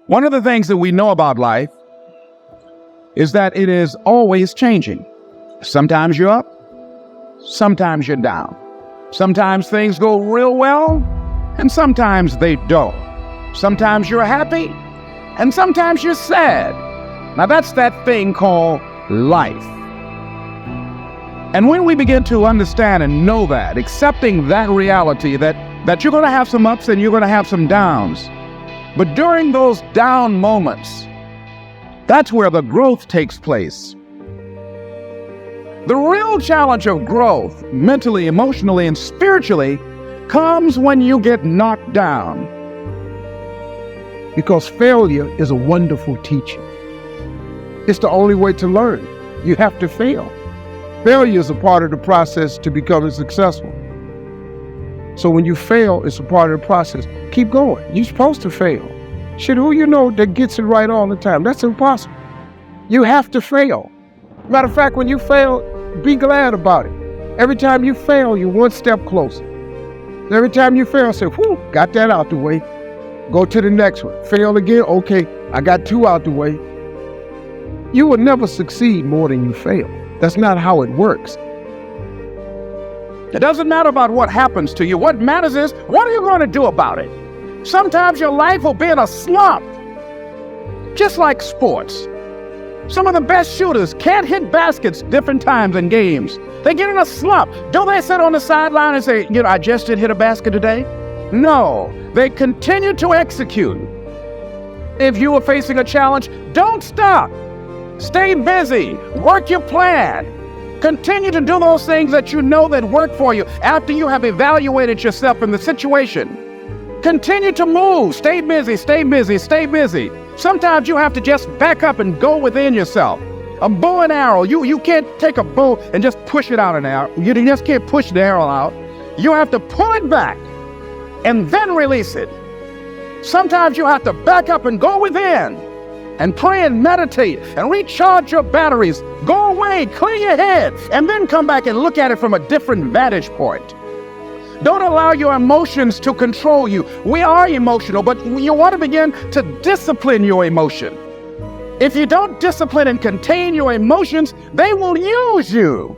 One of the things that we know about life is that it is always changing. Sometimes you're up, sometimes you're down. Sometimes things go real well, and sometimes they don't. Sometimes you're happy, and sometimes you're sad. Now that's that thing called life. And when we begin to understand and know that, accepting that reality that you're going to have some ups and you're going to have some downs, but during those down moments, that's where the growth takes place. The real challenge of growth, mentally, emotionally, and spiritually, comes when you get knocked down. Because failure is a wonderful teacher. It's the only way to learn. You have to fail. Failure is a part of the process to becoming successful. So when you fail, it's a part of the process. Keep going. You're supposed to fail. Shit, who you know that gets it right all the time? That's impossible. You have to fail. Matter of fact, when you fail, be glad about it. Every time you fail, you're one step closer. Every time you fail, say, whew, got that out the way. Go to the next one. Fail again, okay, I got two out the way. You will never succeed more than you fail. That's not how it works. It doesn't matter about what happens to you. What matters is, what are you going to do about it? Sometimes your life will be in a slump. Just like sports. Some of the best shooters can't hit baskets different times in games. They get in a slump. Don't they sit on the sideline and say, I just didn't hit a basket today? No, they continue to execute. If you are facing a challenge, don't stop. Stay busy. Work your plan. Continue to do those things that you know that work for you after you have evaluated yourself in the situation. Continue to move. Stay busy, stay busy, stay busy. Sometimes you have to just back up and go within yourself. A bow and arrow, you can't take a bow and just push it out an arrow. You just can't push the arrow out. You have to pull it back and then release it. Sometimes you have to back up and go within and pray and meditate and recharge your batteries. Go away, clear your head, and then come back and look at it from a different vantage point. Don't allow your emotions to control you. We are emotional, but you want to begin to discipline your emotion. If you don't discipline and contain your emotions, they will use you.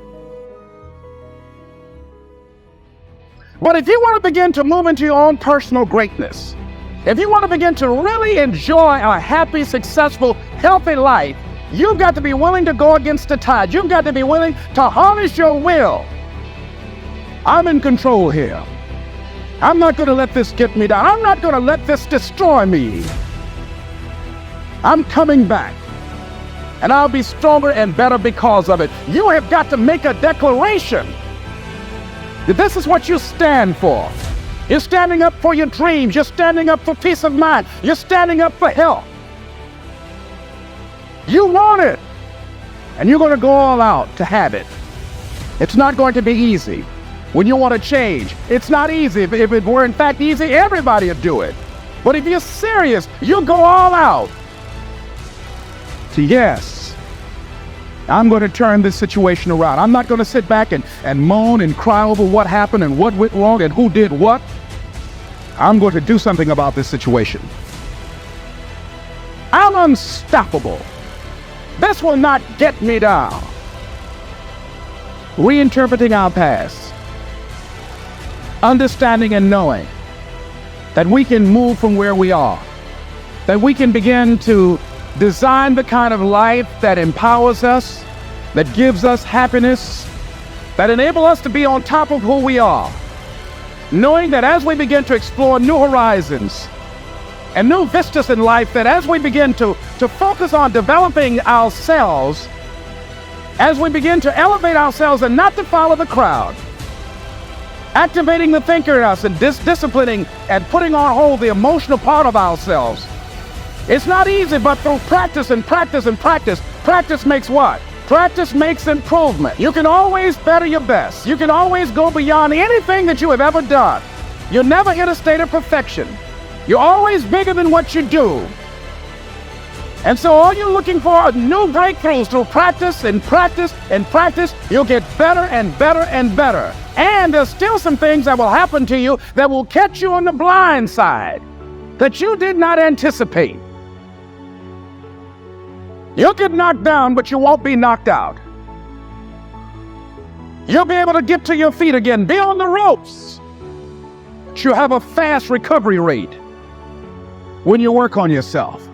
But if you want to begin to move into your own personal greatness, if you want to begin to really enjoy a happy, successful, healthy life, you've got to be willing to go against the tide. You've got to be willing to harness your will. I'm in control here. I'm not going to let this get me down. I'm not going to let this destroy me. I'm coming back, and I'll be stronger and better because of it. You have got to make a declaration that this is what you stand for. You're standing up for your dreams. You're standing up for peace of mind. You're standing up for health. You want it, and you're going to go all out to have it. It's not going to be easy. When you want to change, it's not easy. If it were in fact easy, everybody would do it. But if you're serious, you'll go all out. So yes, I'm going to turn this situation around. I'm not going to sit back and moan and cry over what happened and what went wrong and who did what. I'm going to do something about this situation. I'm unstoppable. This will not get me down. Reinterpreting our past. Understanding and knowing that we can move from where we are, that we can begin to design the kind of life that empowers us, that gives us happiness, that enable us to be on top of who we are, knowing that as we begin to explore new horizons and new vistas in life, that as we begin to focus on developing ourselves, as we begin to elevate ourselves and not to follow the crowd, activating the thinker in us and disciplining and putting on hold the emotional part of ourselves. It's not easy, but through practice and practice and practice, practice makes what? Practice makes improvement. You can always better your best. You can always go beyond anything that you have ever done. You'll never hit a state of perfection. You're always bigger than what you do. And so all you're looking for are new breakthroughs through practice and practice and practice. You'll get better and better and better. And there's still some things that will happen to you that will catch you on the blind side. that you did not anticipate. You'll get knocked down, but you won't be knocked out. You'll be able to get to your feet again, be on the ropes. But you have a fast recovery rate when you work on yourself.